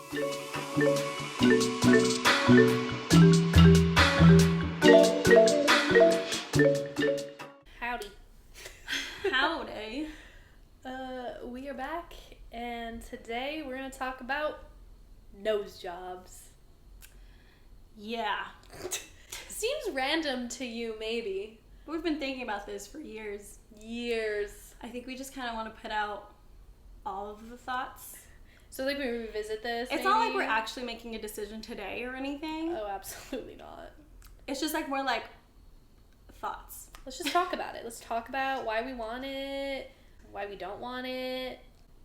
Howdy. Howdy. We are back, and today we're going to talk about nose jobs. Yeah. Seems random to you, maybe. We've been thinking about this for years. Years. I think we just kind of want to put out all of the thoughts. So, like, we revisit this, It's not like we're actually making a decision today or anything. Oh, absolutely not. It's just like more like thoughts. Let's just talk about it. Let's talk about why we want it, why we don't want it.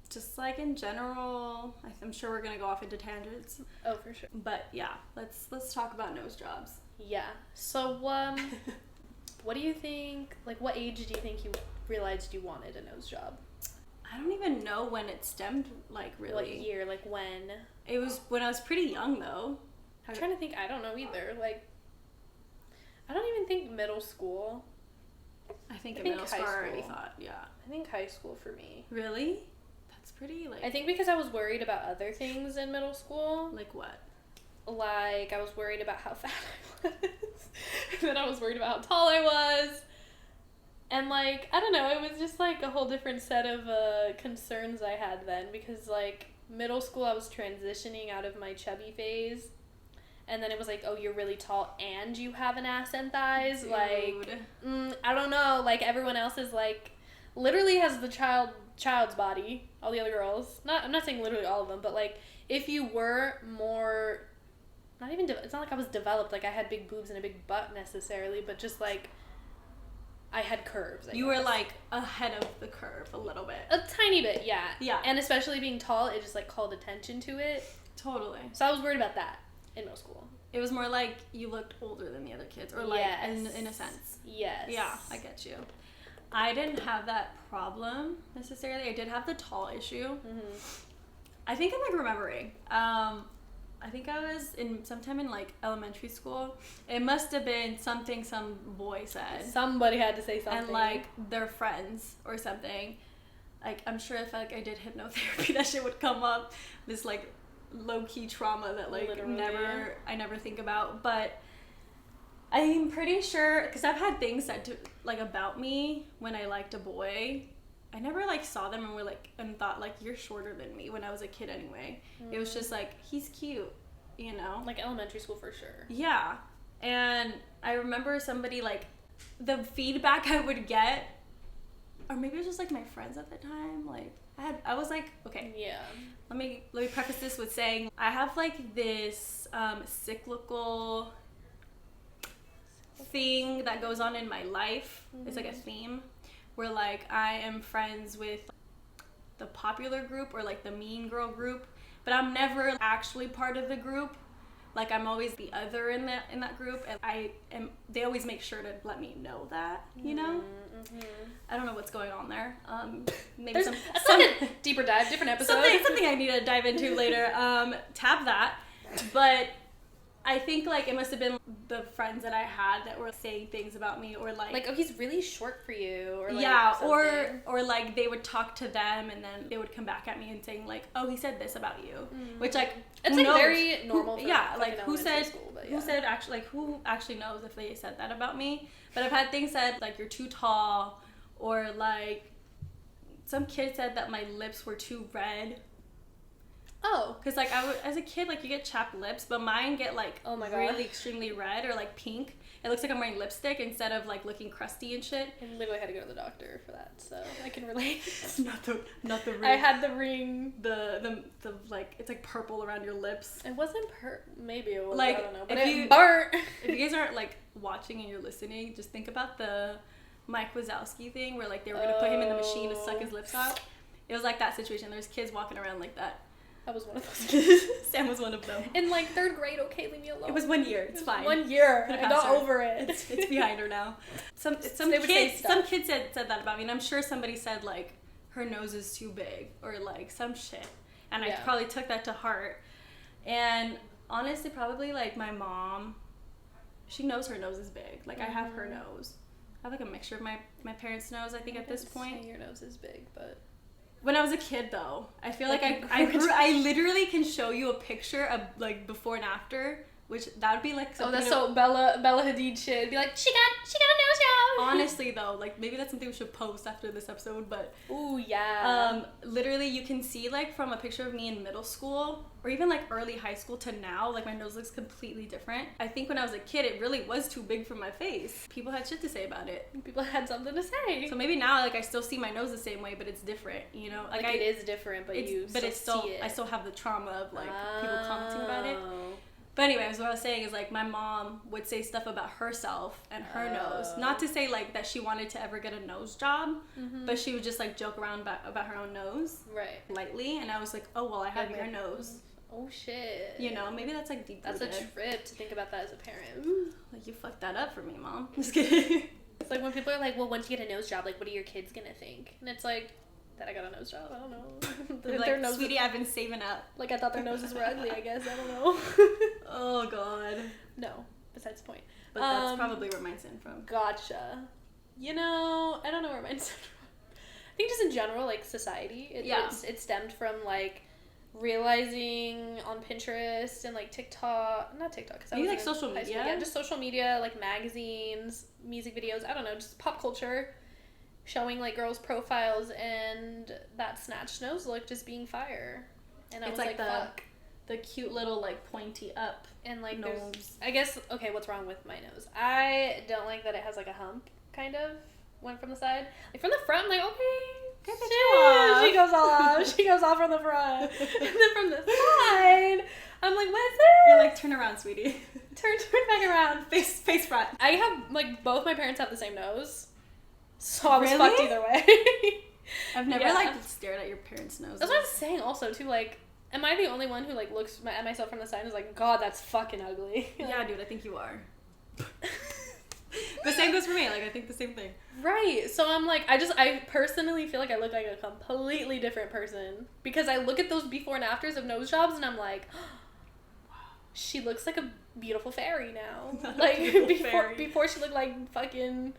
Just like in general, I'm sure we're gonna go off into tangents. Oh, for sure. But yeah, let's talk about nose jobs. Yeah. So, what do you think, like, what age do you think you realized you wanted a nose job? I don't even know when it stemmed, like, really. What year, like, when? It was when I was pretty young, though. I'm trying to think. I don't know either. Like, I don't even think middle school. I think in middle school I already thought, yeah. I think high school for me. Really? That's pretty, like... I think because I was worried about other things in middle school. Like what? Like, I was worried about how fat I was. And then I was worried about how tall I was. And, like, I don't know. It was just, like, a whole different set of concerns I had then. Because, like, middle school I was transitioning out of my chubby phase. And then it was like, oh, you're really tall and you have an ass and thighs. Dude. Like, I don't know. Like, everyone else is, like, literally has the child's body. All the other girls. I'm not saying literally all of them, but, like, if you were more, not even, it's not like I was developed. Like, I had big boobs and a big butt necessarily, but just, like, I had curves. You were, like, ahead of the curve a little bit. A tiny bit, yeah. Yeah. And especially being tall, it just, like, called attention to it. Totally. So I was worried about that. In middle school. It was more like you looked older than the other kids. Or like, yes. in a sense. Yes. Yeah, I get you. I didn't have that problem, necessarily. I did have the tall issue. Mm-hmm. I think I'm, like, remembering. I think I was sometime in, like, elementary school. It must have been something some boy said. Somebody had to say something. And, like, their friends or something. Like, I'm sure if, like, I did hypnotherapy, that shit would come up. This, like, low-key trauma that, like, I never think about. But I'm pretty sure, because I've had things said to, like, about me when I liked a boy. I never, like, saw them and thought, like, you're shorter than me when I was a kid anyway. It was just like, he's cute, you know? Like elementary school for sure. Yeah. And I remember somebody, like, the feedback I would get, or maybe it was just, like, my friends at the time, like, I was like, okay. Yeah. Let me preface this with saying I have, like, this cyclical thing that goes on in my life. Mm-hmm. It's like a theme where, like, I am friends with the popular group or, like, the mean girl group, but I'm never actually part of the group. Like, I'm always the other in that group, and they always make sure to let me know that, you know? Mm-hmm. I don't know what's going on there. Maybe some a deeper dive, different episode. Something I need to dive into later. Tab that. But I think, like, it must have been the friends that I had that were saying things about me, or like, oh, he's really short for you, or like, yeah, something. or like they would talk to them and then they would come back at me and saying, like, oh, he said this about you, which, like, it's, like, very normal. Who said actually, like, who actually knows if they said that about me? But I've had things said, like, you're too tall, or, like, some kid said that my lips were too red. Oh. Because, like, as a kid, like, you get chapped lips, but mine get, like, oh my God, really extremely red or, like, pink. It looks like I'm wearing lipstick instead of, like, looking crusty and shit. I literally had to go to the doctor for that, so I can relate. not the ring. I had the ring. The like, it's, like, purple around your lips. It wasn't maybe it was, like, I don't know, but it burnt. If you guys aren't, like, watching and you're listening, just think about the Mike Wazowski thing where, like, they were going to put him in the machine to suck his lips out. It was like that situation. There's kids walking around like that. I was one of those kids. Sam was one of them. In, like, 3rd grade, okay, leave me alone. It was 1 year. It's fine. 1 year. I got over it. It's behind her now. Some kid said that about me, and I'm sure somebody said, like, her nose is too big, or, like, some shit. And I probably took that to heart. And honestly, probably, like, my mom, she knows her nose is big. Like, I have her nose. I have, like, a mixture of my parents' nose, I think, at this point. Your nose is big, but When I was a kid, though, I feel like I literally can show you a picture of, like, before and after, which that would be, like, something... Oh, that's so Bella Hadid shit. It'd be like, she got a nose job! Honestly, though, like, maybe that's something we should post after this episode, but... Ooh, yeah. Literally, you can see, like, from a picture of me in middle school, or even, like, early high school to now, like, my nose looks completely different. I think when I was a kid, it really was too big for my face. People had shit to say about it. People had something to say. So maybe now, like, I still see my nose the same way, but it's different, you know? Like it is different, but I still have the trauma of, like, people commenting about it. But anyways, what I was saying is, like, my mom would say stuff about herself and her nose. Not to say, like, that she wanted to ever get a nose job, but she would just, like, joke around about her own nose. Right. Lightly. And I was like, oh, well, I have your nose. Oh, shit. You know, maybe that's, like, deep-rooted. That's a trip to think about that as a parent. Like, you fucked that up for me, Mom. Just kidding. It's like when people are like, well, once you get a nose job, like, what are your kids gonna think? And it's like... that I got a nose job. I don't know. Like, their sweetie, I've been saving up. Like, I thought their noses were ugly, I guess. I don't know. Oh, God. No. Besides the point. But that's probably where mine stemmed from. Gotcha. You know, I don't know where mine stemmed from. I think just in general, like, society. It stemmed from, like, realizing on Pinterest and, like, TikTok. Not TikTok, because I was like social media? Yeah, just social media, like, magazines, music videos. I don't know, just pop culture. Showing, like, girls' profiles and that snatched nose look just being fire. And I was like, fuck. The cute little, like, pointy up and, like, nose. I guess, okay, what's wrong with my nose? I don't like that it has, like, a hump, kind of, went from the side. Like, from the front, I'm like, okay, shit. She goes off. She goes off from the front. And then from the side, I'm like, what's it? You're like, turn around, sweetie. Turn back around. Face front. I have, like, both my parents have the same nose. So I was really? fucked either way. I've never, like, stared at your parents' noses. That's what I'm saying also, too, like, am I the only one who, like, looks at myself from the side and is like, God, that's fucking ugly? Yeah, dude, I think you are. The same goes for me, like, I think the same thing. Right, so I'm like, I personally feel like I look like a completely different person, because I look at those before and afters of nose jobs, and I'm like, wow, she looks like a beautiful fairy now. Like, before she looked like fucking...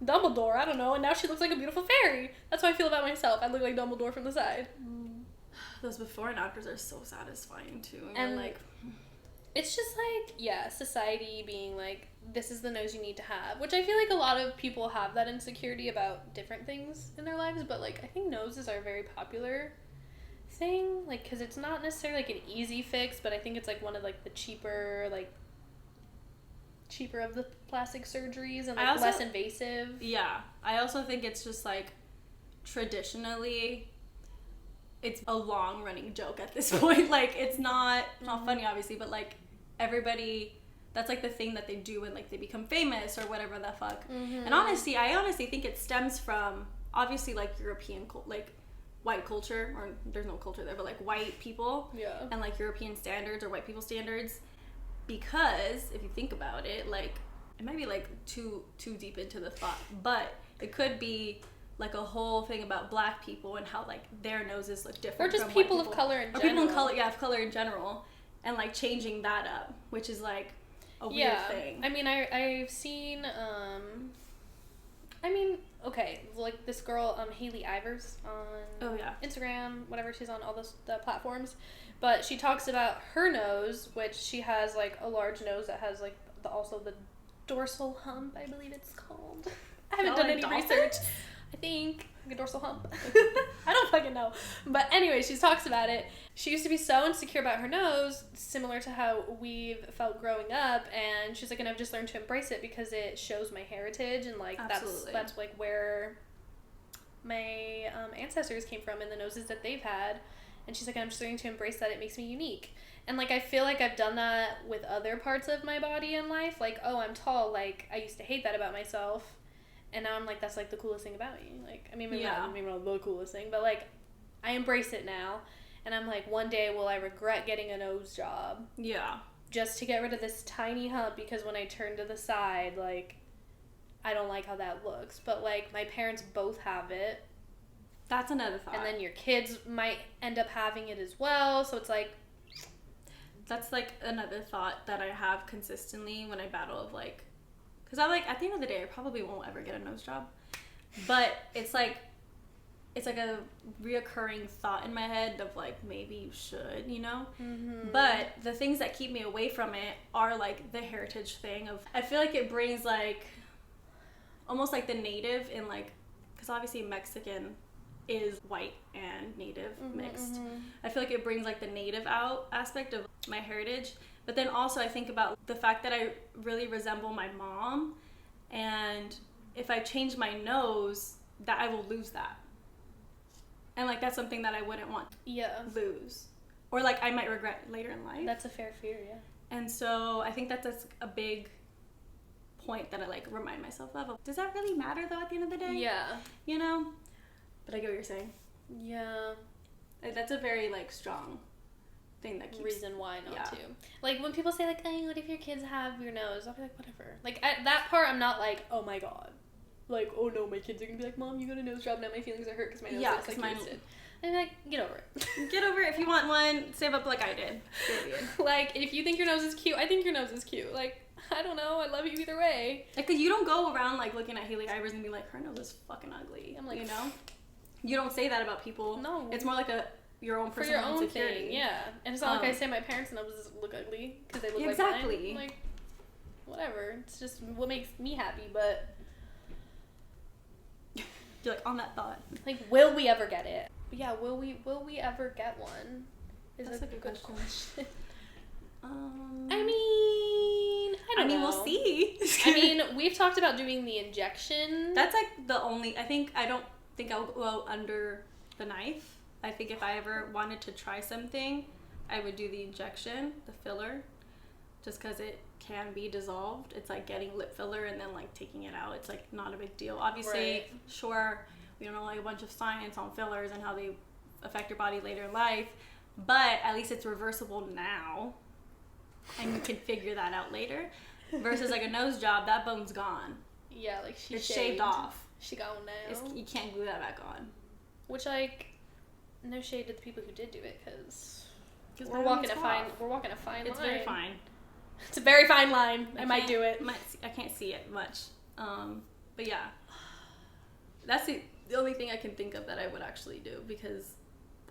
Dumbledore, I don't know, and now she looks like a beautiful fairy. That's how I feel about myself. I look like Dumbledore from the side. Those before and afters are so satisfying too. And like, it's just like, yeah, society being like, this is the nose you need to have, which I feel like a lot of people have that insecurity about different things in their lives, but like, I think noses are a very popular thing, like, because it's not necessarily like an easy fix, but I think it's like one of like the cheaper of the plastic surgeries and like less invasive. Yeah. I also think it's just like traditionally it's a long running joke at this point. Like, it's not funny obviously, but like everybody, that's like the thing that they do when like they become famous or whatever the fuck. Mm-hmm. And I honestly think it stems from obviously like European like white culture, or there's no culture there, but like white people. Yeah. And like European standards or white people standards. Because if you think about it, like, it might be like too deep into the thought, but it could be like a whole thing about black people and how like their noses look different, or just people of color in general, or people of color in general, and like changing that up, which is like a weird thing. I mean, I've seen okay, like this girl Hailey Ivers on Instagram, whatever, she's on all the platforms. But she talks about her nose, which she has, like, a large nose that has, like, also the dorsal hump, I believe it's called. I haven't done any research. I think. Like a dorsal hump. I don't fucking know. But anyway, she talks about it. She used to be so insecure about her nose, similar to how we've felt growing up, and she's like, and I've just learned to embrace it because it shows my heritage, and, like, that's like, where my ancestors came from and the noses that they've had. And she's like, I'm just learning to embrace that. It makes me unique. And, like, I feel like I've done that with other parts of my body in life. Like, oh, I'm tall. Like, I used to hate that about myself. And now I'm like, that's, like, the coolest thing about me. Like, I mean, maybe not the coolest thing, but, like, I embrace it now. And I'm like, one day will I regret getting a nose job? Yeah. Just to get rid of this tiny hump, because when I turn to the side, like, I don't like how that looks. But, like, my parents both have it. That's another thought. And then your kids might end up having it as well. So it's like... That's, like, another thought that I have consistently when I battle of, like... Because I'm like, at the end of the day, I probably won't ever get a nose job. But it's like, it's like a reoccurring thought in my head of like maybe you should, you know. Mm-hmm. But the things that keep me away from it are like the heritage thing of, I feel like it brings like almost like the native in like, because obviously Mexican is white and native mixed. I feel like it brings like the native out aspect of my heritage. But then also I think about the fact that I really resemble my mom, and if I change my nose, that I will lose that. And like that's something that I wouldn't want to lose. Or like I might regret later in life. That's a fair fear, yeah. And so I think that's a big point that I like remind myself of. Does that really matter though at the end of the day? Yeah. You know? But I get what you're saying. Yeah. That's a very like strong thing that keeps... Reason why not to. Like when people say like, oh, what if your kids have your nose? I'll be like, whatever. Like at that part I'm not like, oh my god. Like, oh no, my kids are gonna be like, Mom, you got a nose job, now my feelings are hurt because my nose looks like yours did. And I'm like, get over it. Get over it. If you want one, save up like I did. Like, if you think your nose is cute, I think your nose is cute. Like, I don't know, I love you either way. Like, cause you don't go around like looking at Hailey Ivers and be like, her nose is fucking ugly. I'm like, you know? You don't say that about people. No. It's more like your own personal insecurity. Thing, yeah. And it's not like I say my parents' noses look ugly because they look like mine. Like, whatever. It's just what makes me happy, but... You're like on that thought. Like, will we ever get it? Yeah, will we ever get one? That's a good question. I mean, I don't know. We'll see. I mean, we've talked about doing the injection. That's like the only... I don't think I'll go under the knife. I think if I ever wanted to try something, I would do the injection, the filler, just because it can be dissolved. It's like getting lip filler and then like taking it out. It's like not a big deal. Obviously, sure, we don't know like a bunch of science on fillers and how they affect your body later in life, but at least it's reversible now and you can figure that out later. Versus like a nose job, that bone's gone. Yeah, like it's shaved off. She gone now. You can't glue that back on. Which like, no shade to the people who did do it, because we're walking a fine line. It's very fine. It's a very fine line. I might do it. I can't see it much. But yeah. That's the only thing I can think of that I would actually do, because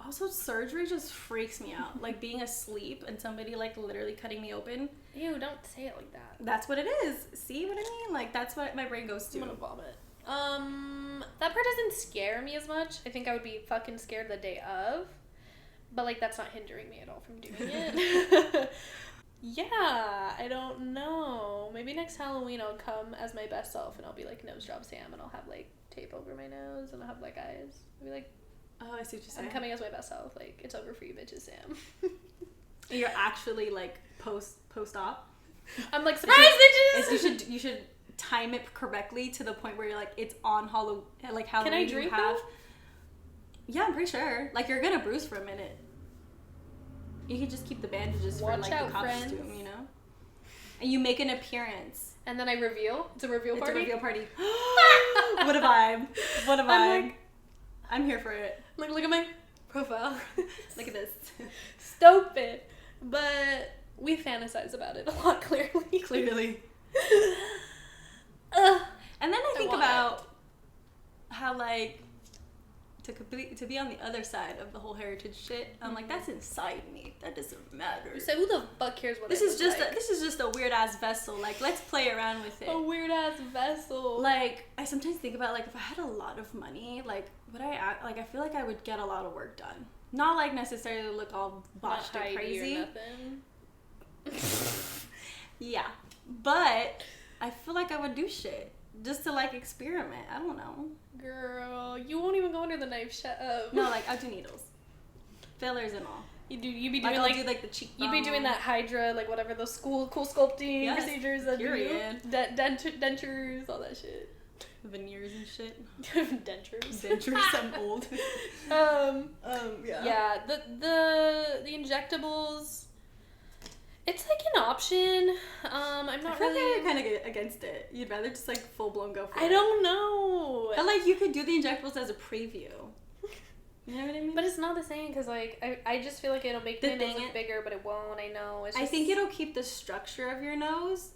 also surgery just freaks me out. Like being asleep and somebody like literally cutting me open. Ew, don't say it like that. That's what it is. See what I mean? Like that's what my brain goes to. I'm gonna vomit. That part doesn't scare me as much. I think I would be fucking scared the day of. But like that's not hindering me at all from doing it. Yeah, I don't know. Maybe next Halloween I'll come as my best self and I'll be like nose job Sam and I'll have like tape over my nose and I'll have black eyes. I'll be like, oh, I see what you're saying. I'm coming as my best self. Like, it's over for you bitches, Sam. You're actually like post-op. I'm like, surprise, bitches! You should time it correctly to the point where you're like, it's on Halloween. Can I drink though? Yeah, I'm pretty sure. Like, you're gonna bruise for a minute. You can just keep the bandages for like the costume, you know? And you make an appearance. And then I reveal? It's a reveal party? It's a reveal party. What a vibe. What a vibe. I'm here for it. Like, look at my profile. Look at this. Stupid. But we fantasize about it a lot, clearly. Clearly. And then I think about how, like, to be on the other side of the whole heritage shit, I'm like, that's inside me. That doesn't matter. So who the fuck cares what this is just like? This is just a weird ass vessel. Like, let's play around with it. A weird ass vessel. Like, I sometimes think about like if I had a lot of money, like would I act like I feel like I would get a lot of work done. Not like necessarily look all botched or crazy. Or nothing. Yeah, but I feel like I would do shit just to like experiment. I don't know. Girl, you won't even go under the knife. Shut up. No, like I'll do needles, fillers, and all. You'd be doing like I'll do like the cheekbone. You'd be doing that Hydra, like whatever those cool sculpting procedures that period. Dentures, all that shit. Veneers and shit. Dentures. I'm old. Yeah. Yeah. The injectables. It's like an option. I'm not I feel really. like you're kind of against it. You'd rather just like full blown go for it. I don't know. But like you could do the injectables as a preview. You know what I mean? But it's not the same because like I just feel like it'll make my nose look bigger, but it won't. I know. It's just... I think it'll keep the structure of your nose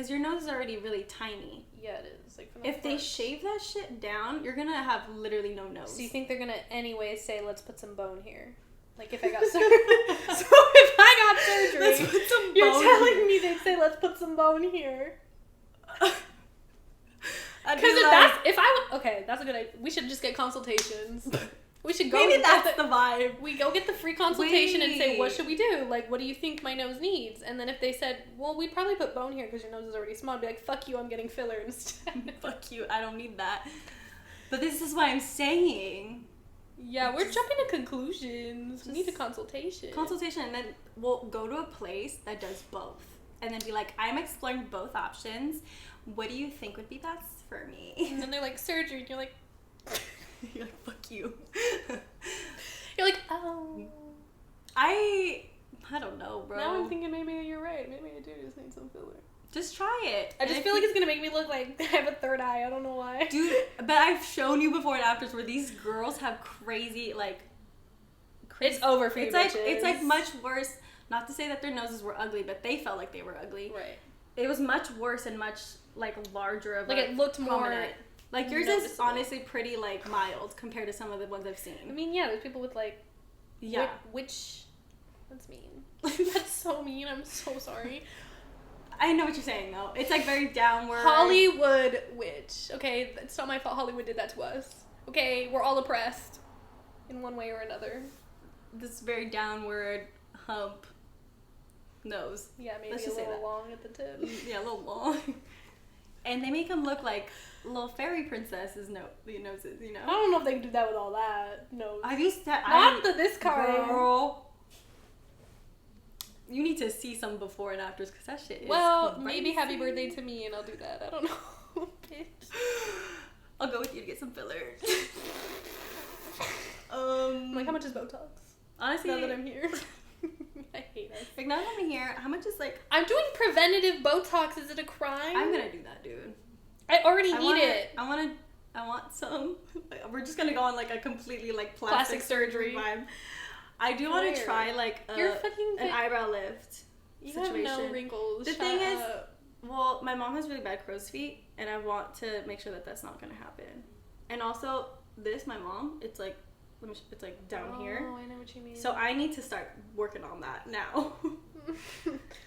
Because your nose is already really tiny. Yeah, it is. Like, if they shave that shit down, you're gonna have literally no nose. So you think they're gonna anyway say, let's put some bone here? Like, if I got surgery. So if I got surgery, let's put some bone you're telling me they'd say, let's put some bone here. Because that's a good idea. We should just get consultations. We should go. Maybe that's the vibe. We go get the free consultation and say, what should we do? Like, what do you think my nose needs? And then if they said, well, we'd probably put bone here because your nose is already small, I'd be like, fuck you, I'm getting filler instead. Fuck you, I don't need that. But this is why I'm saying. Yeah, we're jumping to conclusions. We need a consultation. Consultation, and then we'll go to a place that does both. And then be like, I'm exploring both options. What do you think would be best for me? And then they're like, surgery. And you're like... You're like, fuck you. You're like, oh. I don't know, bro. Now I'm thinking maybe you're right. Maybe I do just need some filler. Just try it. I just feel like it's going to make me look like I have a third eye. I don't know why. Dude, but I've shown you before and afters where these girls have crazy, like... It's over for you bitches. It's like much worse. Not to say that their noses were ugly, but they felt like they were ugly. Right. It was much worse and much, like, larger of like, it looked more... Like, yours is honestly pretty, like, mild compared to some of the ones I've seen. I mean, yeah, there's people with, like... Yeah. Which... That's mean. That's so mean. I'm so sorry. I know what you're saying, though. It's, like, very downward. Hollywood witch. Okay, it's not my fault Hollywood did that to us. Okay, we're all oppressed. In one way or another. This very downward hump nose. Yeah, maybe a little long at the tip. Yeah, a little long. And they make them look like little fairy princesses noses, you know? I don't know if they can do that with all that. No. Have you said... Not this kind. Girl. You need to see some before and afters because that shit is crazy. Maybe happy birthday to me and I'll do that. I don't know. Bitch. I'll go with you to get some fillers. Like, how much is Botox? Honestly... Now that I'm here. I hate it. Like, now that I'm here, how much is, like... I'm doing preventative Botox. Is it a crime? I'm gonna do that, dude. I already need it. I want some. We're just gonna go on, like, a completely, like, plastic surgery vibe. I do want to try, like, an eyebrow lift situation. You have no wrinkles. The thing is, well, my mom has really bad crow's feet, and I want to make sure that that's not gonna happen. And also, my mom, it's like down here. Oh, I know what you mean. So I need to start working on that now.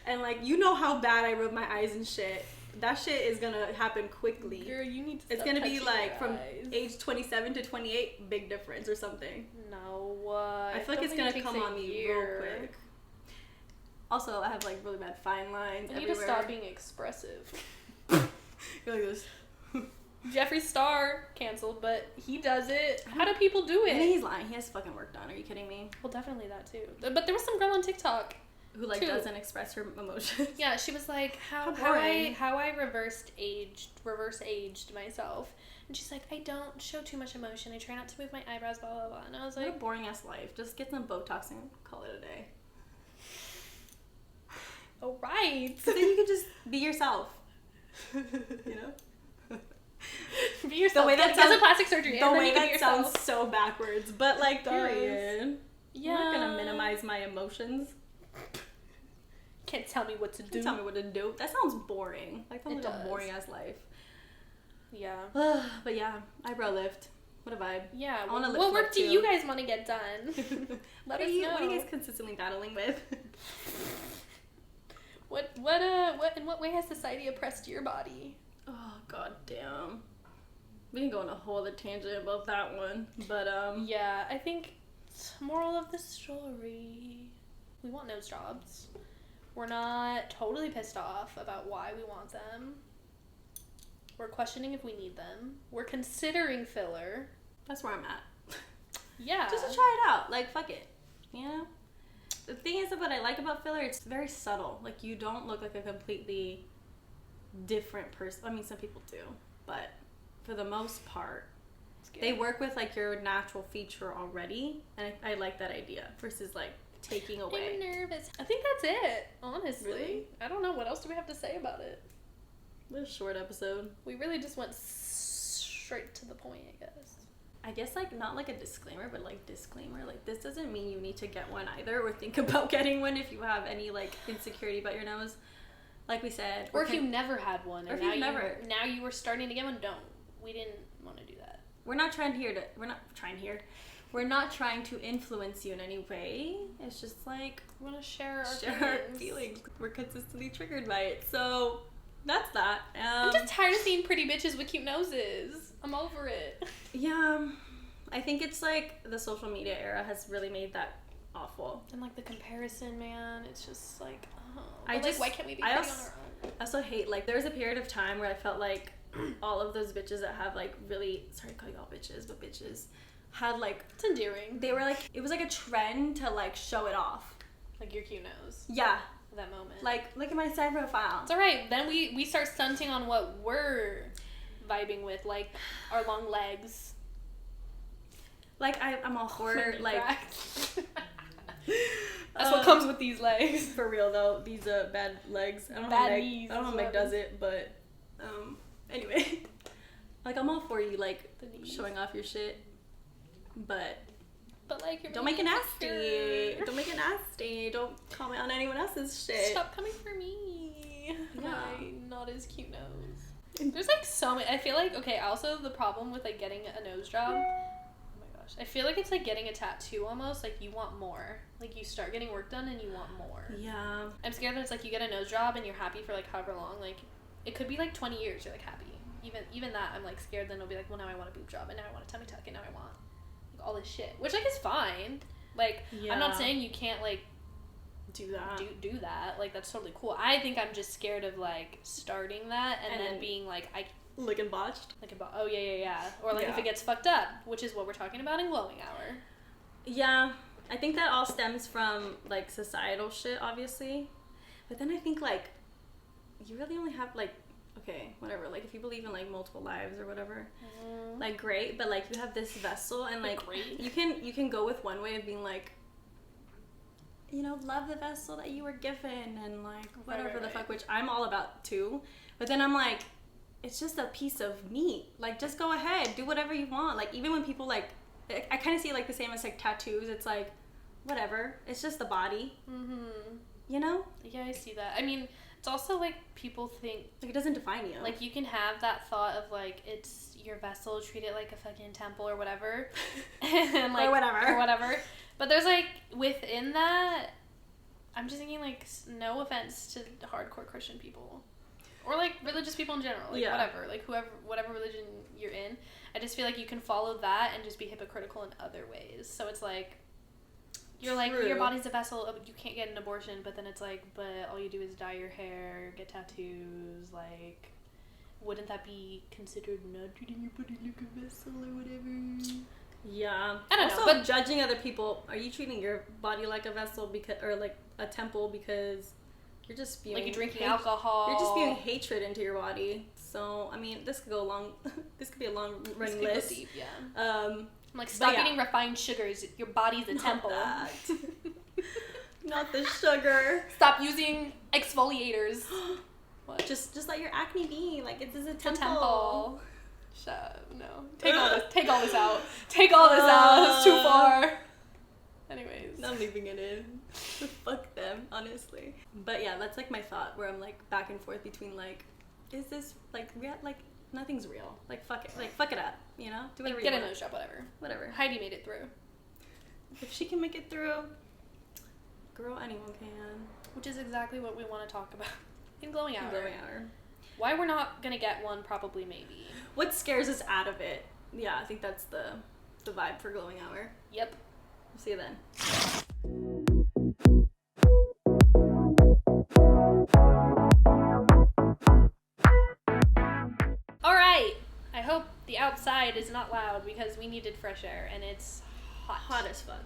And, like, you know how bad I rub my eyes and shit. That shit is gonna happen quickly. Girl, you need to It's gonna be, like, from age 27 to 28, big difference or something. No. I feel like it's gonna come on me real quick. Also, I have, like, really bad fine lines everywhere. You need to stop being expressive. You're like this. Jeffree Star canceled, but he does it. How do people do it? And he's lying. He has fucking work done. Are you kidding me? Well, definitely that too. But there was some girl on TikTok who, like, doesn't express her emotions. Yeah, she was like, how I reverse aged myself, and she's like, I don't show too much emotion. I try not to move my eyebrows, blah blah blah. And I was like, what a boring ass life. Just get some Botox and call it a day. All right. So then you can just be yourself. You know. Be yourself. The way that sounds plastic surgery. The way that sounds so backwards, but, like, period. Yeah. I'm not gonna minimize my emotions. Can't tell me what to do. Tell me what to do. That sounds boring. Like, that sounds like a boring ass life. Yeah. But yeah, eyebrow lift. What a vibe. Yeah. What work do you guys want to get done? Let us know. What are you guys consistently battling with? In what way has society oppressed your body? Oh, god damn. We can go on a whole other tangent about that one. But, yeah, I think, moral of the story, we want nose jobs. We're not totally pissed off about why we want them. We're questioning if we need them. We're considering filler. That's where I'm at. Yeah. Just to try it out. Like, fuck it. You know? The thing is, what I like about filler, it's very subtle. Like, you don't look like a completely different person. I mean, some people do, but for the most part, they work with, like, your natural feature already, and I like that idea versus, like, taking away. I'm nervous. I think that's it, honestly. Really? I don't know. What else do we have to say about it? This short episode. We really just went straight to the point, I guess. I guess, like, not like a disclaimer, but, like, disclaimer. Like, this doesn't mean you need to get one either or think about getting one if you have any, like, insecurity about your nose. like we said. Or if you never had one, or and if now you were starting to get one, don't. We didn't want to do that. We're not trying to influence you in any way. It's just like we want to share our feelings. We're consistently triggered by it, so that's that. I'm just tired of seeing pretty bitches with cute noses. I'm over it. Yeah, I think it's like the social media era has really made that awful. And like the comparison, man, it's just like, why can't we be I pretty on our own? I also hate, like, there was a period of time where I felt like all of those bitches that have like really, sorry to call you all bitches, but bitches had like, it's endearing. They were like, it was like a trend to like show it off. Like your cute nose. Yeah. That moment. Like, look at my side profile. It's alright. Then we start stunting on what we're vibing with, like our long legs. Like, I'm all for it, like... That's what comes with these legs. For real, though. These bad legs. I don't know how Meg does it, but... Anyway. Like, I'm all for you, like, showing off your shit. But like, don't make it nasty. Don't make it nasty. Don't comment on anyone else's shit. Stop coming for me. Yeah. My not as cute nose. There's like so many. I feel like, okay, also the problem with like getting a nose job, oh my gosh, I feel like it's like getting a tattoo almost. Like you want more. Like you start getting work done and you want more. Yeah. I'm scared that it's like you get a nose job and you're happy for like however long. Like it could be like 20 years you're like happy. Even that, I'm like scared then it'll be like, well, now I want a boob job and now I want a tummy tuck and now I want like all this shit, which like is fine. Like I'm not saying you can't like do that. Do that. Like that's totally cool. I think I'm just scared of like starting that and then being like looking botched. Oh yeah. Or like if it gets fucked up, which is what we're talking about in glowing hour. Yeah, I think that all stems from like societal shit, obviously. But then I think like you really only have like, okay, whatever, like if you believe in like multiple lives or whatever, like great, but like you have this vessel and like you can go with one way of being like, you know, love the vessel that you were given and like whatever the fuck, which I'm all about too. But then I'm like, it's just a piece of meat. Like just go ahead, do whatever you want. Like even when people like, I kind of see it like the same as like tattoos. It's like, whatever, it's just the body. You know? Yeah, I see that. I mean, it's also like people think like it doesn't define you. Like you can have that thought of like it's your vessel, treat it like a fucking temple or whatever, and like or whatever. But there's like within that, I'm just thinking like no offense to hardcore Christian people, or like religious people in general, like whatever, like whatever religion you're in. I just feel like you can follow that and just be hypocritical in other ways. So it's like. You're like, your body's a vessel, you can't get an abortion, but then it's like, but all you do is dye your hair, get tattoos, like, wouldn't that be considered not treating your body like a vessel or whatever? Yeah. I don't know, but judging other people, are you treating your body like a vessel because, or like a temple because you're just spewing... Like you're drinking alcohol. You're just spewing hatred into your body. So, I mean, this could go along, this could be a long running list. Deep, yeah. I'm like, stop eating refined sugars. Your body's a temple. Not the sugar. Stop using exfoliators. What? Just let your acne be. Like, it's a temple. It's a temple. Shut up. No. Take all this out. Take all this out. It's too far. Anyways. I'm leaving it in. Fuck them, honestly. But yeah, that's like my thought where I'm like back and forth between like, is this like real? Like, nothing's real. Like, fuck it. Like, fuck it up. You know? Do whatever you want. Get a nose job, whatever. Heidi made it through. If she can make it through, girl, anyone can. Which is exactly what we want to talk about in Glowing Hour. Hour. Why we're not going to get one, probably, maybe. What scares us out of it? Yeah, I think that's the vibe for Glowing Hour. Yep. See you then. I hope the outside is not loud because we needed fresh air and it's hot. Hot as fuck.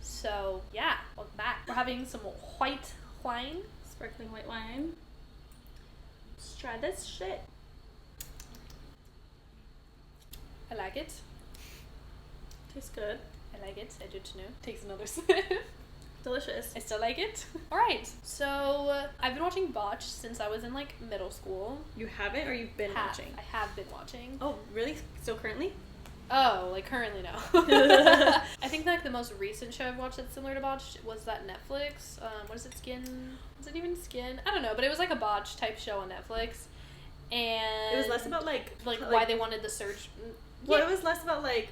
So, yeah, welcome back. We're having some white wine. Sparkling white wine. Let's try this shit. I like it. Tastes good. I like it. I did know. Takes another sip. Delicious. I still like it. Alright, so I've been watching Botch since I was in like middle school. You haven't or you've been watching? I have been watching. Oh, really? Still currently? Oh, like currently no. I think like the most recent show I've watched that's similar to Botched was that Netflix. What is it? Skin? Is it even Skin? I don't know, but it was like a Botched type show on Netflix, and it was less about like why they wanted the surgery. Well, it was less about like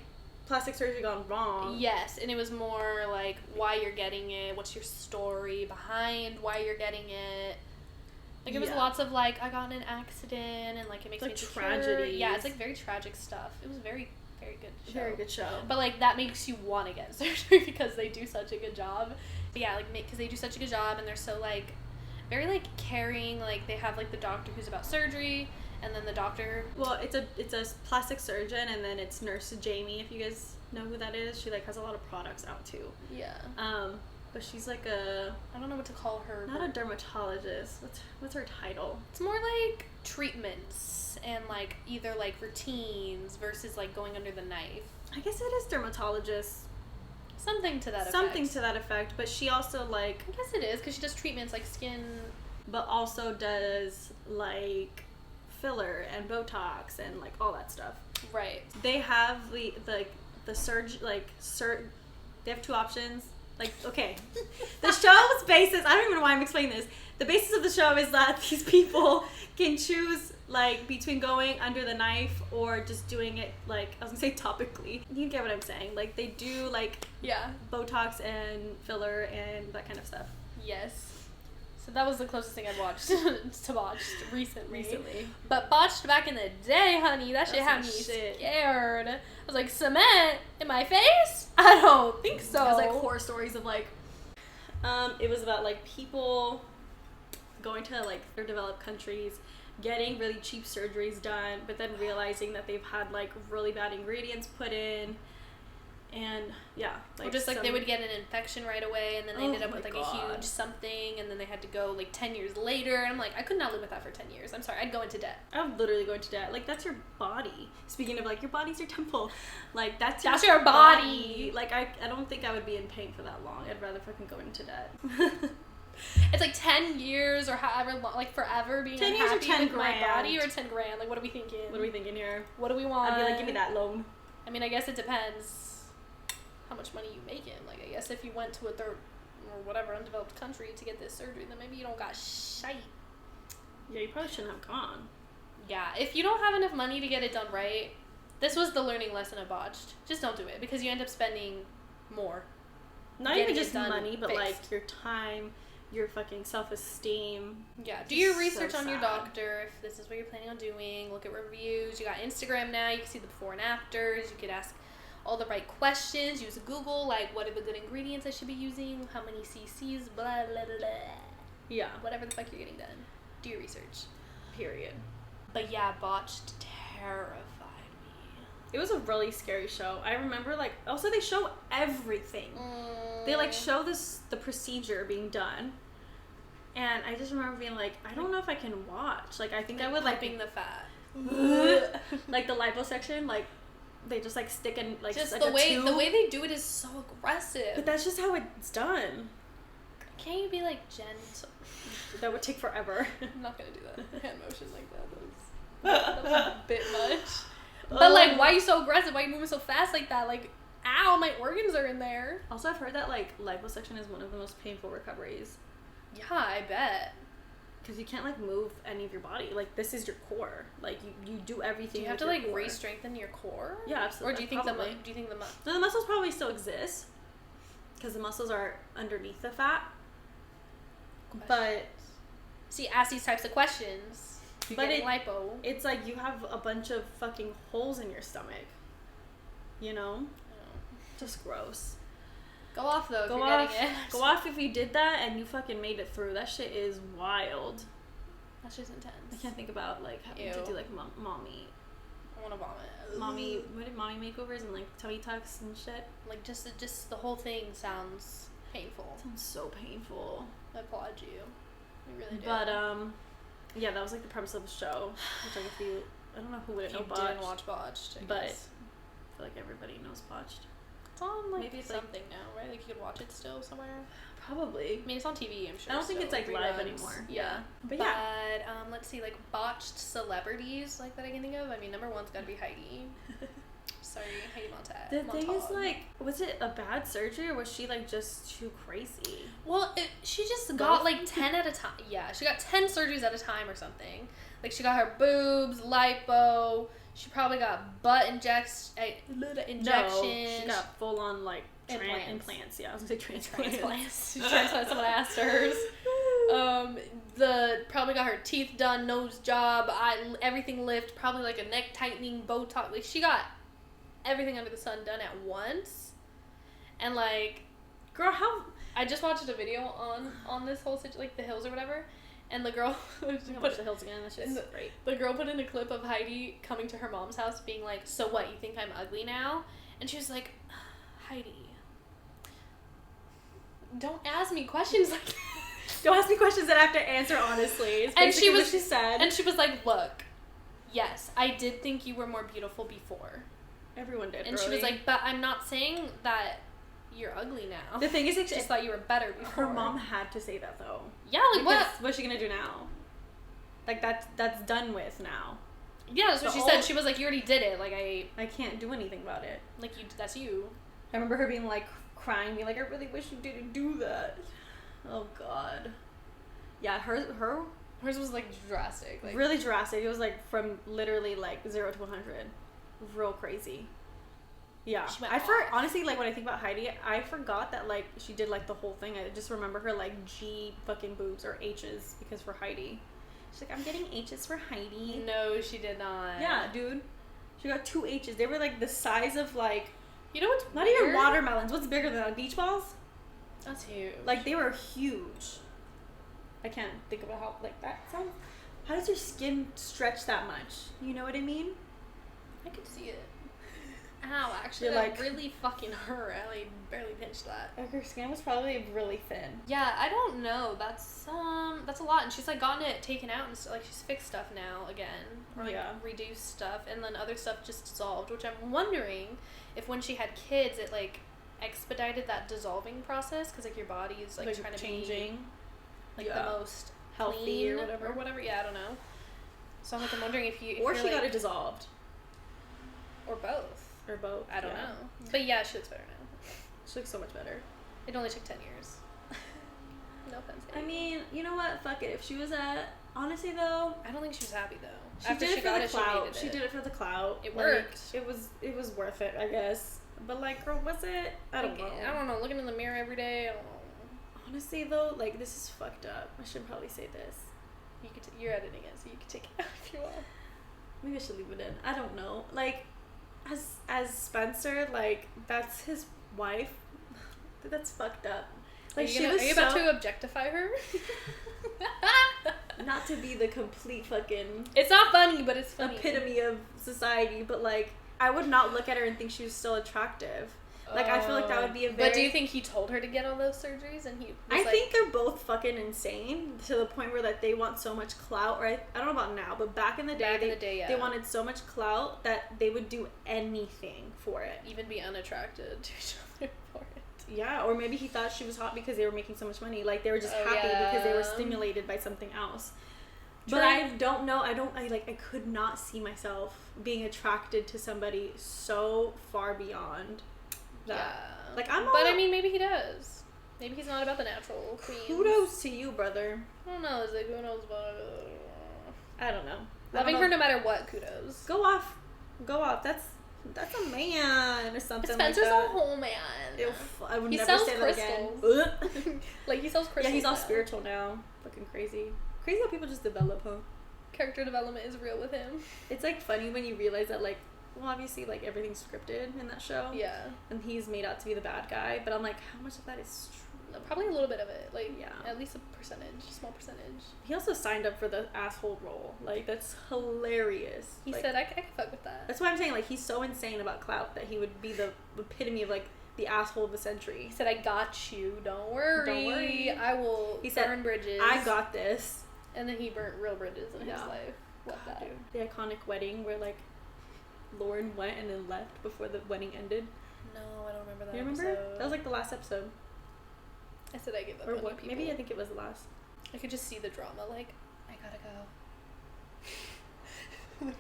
plastic surgery gone wrong. Yes, and it was more like why you're getting it, what's your story behind why you're getting it. Like it was lots of like I got in an accident and like it makes me insecure. Tragedy. Yeah, it's like very tragic stuff. It was very good show. Very good show. But like that makes you want to get surgery because they do such a good job. But yeah, like because they do such a good job and they're so like very like caring. Like they have like the doctor who's about surgery. And then the doctor. Well, it's a plastic surgeon, and then it's Nurse Jamie. If you guys know who that is, she like has a lot of products out too. Yeah. But she's like a. I don't know what to call her. Not a dermatologist. What's her title? It's more like treatments and like either like routines versus like going under the knife. I guess it is dermatologist. Something to that effect. Something to that effect, but she also like. I guess it is because she does treatments like skin. But also does like filler and Botox and like all that stuff. Right. They have the surge they have two options. Like, okay. The show's basis, I don't even know why I'm explaining this. The basis of the show is that these people can choose like between going under the knife or just doing it like I was gonna say topically. You get what I'm saying. Like they do like Botox and filler and that kind of stuff. Yes. So that was the closest thing I've watched to Botched recently. But Botched back in the day, honey, that shit had me scared. I was like, cement in my face? I don't think so. It was like horror stories of like, it was about like people going to like underdeveloped countries, getting really cheap surgeries done, but then realizing that they've had like really bad ingredients put in. And yeah, like or just like they would get an infection right away and then they ended up with like God. a huge something and then they had to go like 10 years later and I'm like I could not live with that for 10 years. I'm sorry, I'd go into debt. I would literally go into debt. Like that's your body. Speaking of like your body's your temple, like that's your body. Like I don't think I would be in pain for that long. I'd rather fucking go into debt. It's like 10 years or however long, like forever being 10 years unhappy or 10 with grand. my body or 10 grand. Like what are we thinking? What are we thinking here? What do we want? I'd be like, give me that loan. I mean, I guess it depends how much money you make in. Like, I guess if you went to a third or whatever undeveloped country to get this surgery, then maybe you don't got shite. Yeah, you probably shouldn't have gone. Yeah, if you don't have enough money to get it done right, this was the learning lesson of Botched. Just don't do it because you end up spending more. Not even just money, but like your time, your fucking self-esteem. Yeah, do your research on your doctor if this is what you're planning on doing. Look at reviews. You got Instagram now. You can see the before and afters. You could ask all the right questions. Use Google, like what are the good ingredients I should be using, how many cc's, blah blah blah. Yeah. Whatever the fuck you're getting done. Do your research. Period. But yeah, Botched terrified me. It was a really scary show. I remember like also they show everything. They like show the procedure being done. And I just remember being like, I don't know if I can watch. Like I think I would like pumping the fat. Like the liposuction, like they just like stick in like just like the a way tube. the way they do it is so aggressive. But that's just how it's done. Can't you be like gentle? That would take forever. I'm not gonna do that. Hand motion like that. That was a bit much. But like, why are you so aggressive? Why are you moving so fast like that? Like, ow, my organs are in there. Also, I've heard that like liposuction is one of the most painful recoveries. Yeah, I bet. Because you can't like move any of your body. Like this is your core. Like you do everything. Do you have to like re-strengthen your core? Yeah, absolutely. Or do you think No, the muscles probably still exist. Because the muscles are underneath the fat. But see, ask these types of questions. But lipo. It's like you have a bunch of fucking holes in your stomach. You know? Just gross. Go off though if you're getting it. Go off if you did that and you fucking made it through. That shit is wild. That shit's intense. I can't think about like having to do like mommy. I want to vomit. Mommy makeovers and like tummy tucks and shit. Like just the whole thing sounds painful. It sounds so painful. I applaud you. I really do. But yeah, that was like the premise of the show. Which like if you, I don't know who wouldn't know Botched. Didn't watch Botched, but I feel like everybody knows Botched. It's on like maybe it's something now, right? Like you could watch it still somewhere. Probably. I mean, it's on TV. I'm sure. I don't think it's like live anymore. Yeah. But let's see, like botched celebrities like that I can think of. I mean, number one's got to be Heidi. So Sorry, Heidi Montag. The thing is, like, was it a bad surgery or was she, like, just too crazy? Well, she just got, like, 10 at a time. Yeah, she got 10 surgeries at a time or something. Like, she got her boobs, lipo. She probably got butt injections. No, she got full-on, like, implants. Yeah, I was gonna say transplants. She transplanted someone asked hers. Probably got her teeth done, nose job, everything lift, probably like a neck tightening, Botox. Like, she got everything under the sun done at once. And, like, girl, how? I just watched a video on this whole situation, like, the hills or whatever. And the girl put the hills again. That's just great. The girl put in a clip of Heidi coming to her mom's house, being like, "So what? You think I'm ugly now?" And she was like, "Heidi, don't ask me questions like that. Don't ask me questions that I have to answer honestly." And she was, what she said. And she was like, "Look, yes, I did think you were more beautiful before. Everyone did. And she was like, but I'm not saying that you're ugly now. The thing is, I just thought you were better before." Her mom had to say that though. Yeah, like, what? What's she gonna do now? Like, that's done with now. Yeah, that's what she said. She was like, "You already did it. Like, I can't do anything about it. Like, that's you." I remember her being like crying, being like, "I really wish you didn't do that." Oh God. Yeah, hers was like drastic. Like, really drastic. It was like from literally like 0 to 100. Real crazy. Yeah, honestly, like, when I think about Heidi, I forgot that, like, she did, like, the whole thing. I just remember her, like, G fucking boobs or H's because for Heidi. She's like, "I'm getting H's for Heidi." No, she did not. Yeah, dude. She got 2 H's. They were, like, the size of, like... You know what's not weird? even watermelons. What's bigger than that? Beach balls? That's huge. Like, they were huge. I can't think about how, like, that sounds... How does your skin stretch that much? You know what I mean? I could see it. Ow, actually, that really fucking hurt. I like barely pinched that. Like, her skin was probably really thin. Yeah, I don't know. That's a lot. And she's, like, gotten it taken out and like, she's fixed stuff now again. Or, like, reduced stuff. And then other stuff just dissolved, which I'm wondering if when she had kids, it, like, expedited that dissolving process. Because, like, your body is, like trying to changing. Be, like, the most healthy clean or whatever. Yeah, I don't know. So I'm, like, I'm wondering if you... Or she got it dissolved. Or both. Or both. I don't know. But yeah, she looks better now. She looks so much better. It only took 10 years. No offense. I mean, you know what? Fuck it. If she was honestly though, I don't think she was happy though. She did it for the clout. She did it for the clout. It worked. It was worth it, I guess. But, like, girl, was it? I don't know. I don't know. Looking in the mirror every day, I don't know. Honestly though, like, this is fucked up. I should probably say this. You're editing it, so you can take it out if you want. Maybe I should leave it in. I don't know. Like, as Spencer, like, that's his wife. That's fucked up. Like, are you about to objectify her? Not to be the complete fucking... It's not funny, but it's funny. Epitome of society, but, like, I would not look at her and think she was still attractive. Like, I feel like that would be a very... But do you think he told her to get all those surgeries and he was I think they're both fucking insane to the point where, like, they want so much clout, or I don't know about now, but back in the day, they wanted so much clout that they would do anything for it. Even be unattracted to each other for it. Yeah, or maybe he thought she was hot because they were making so much money. Like, they were just happy because they were stimulated by something else. But I don't know. I could not see myself being attracted to somebody so far beyond that. Yeah. Like, I mean, maybe he does. Maybe he's not about the natural queens. Kudos to you, brother. I don't know. It's like, who knows about... I don't know. Loving her no matter what, kudos. Go off. That's a man or something. Spencer's like that. a whole man. I would he never sells say crystals. that again. Like, he sells crystals. Yeah, he's all spiritual now. Fucking crazy. Crazy how people just develop, huh? Character development is real with him. It's, like, funny when you realize that, like, well, obviously, like, everything's scripted in that show. Yeah. And he's made out to be the bad guy. But I'm like, how much of that is true? Probably a little bit of it. Like, yeah. At least a small percentage. He also signed up for the asshole role. Like, that's hilarious. He said, I can fuck with that. That's why I'm saying, like, he's so insane about clout that he would be the epitome of, like, the asshole of the century. He said, I got you. Don't worry. I will burn bridges. I got this. And then he burnt real bridges in his life. What that? Dude. The iconic wedding where, like, Lauren went and then left before the wedding ended. No, I don't remember that. You remember? That was, like, the last episode. I said I gave up or on what? people. Maybe I think it was the last. I could just see the drama. Like, I gotta go.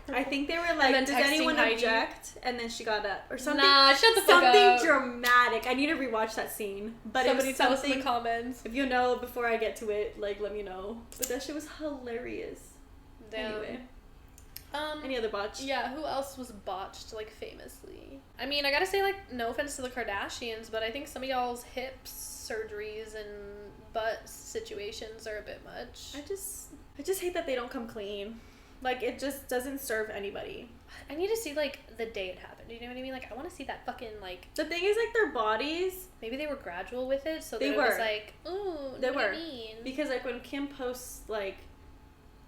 I think they were like, does anyone object? And then she got up. Or something. Nah, shut the fuck up. Something dramatic. I need to rewatch that scene. But somebody it was tell us in the comments. If you know before I get to it, like, let me know. But that shit was hilarious. Damn. Anyway. Any other botch? Yeah, who else was botched, like, famously? I mean, I gotta say, like, no offense to the Kardashians, but I think some of y'all's hips, surgeries, and butt situations are a bit much. I just hate that they don't come clean. Like, it just doesn't serve anybody. I need to see, like, the day it happened. You know what I mean? Like, I want to see that fucking, like... The thing is, like, their bodies... Maybe they were gradual with it, so they that were. It was like, ooh, they what were. do you mean? Because, like, when Kim posts, like,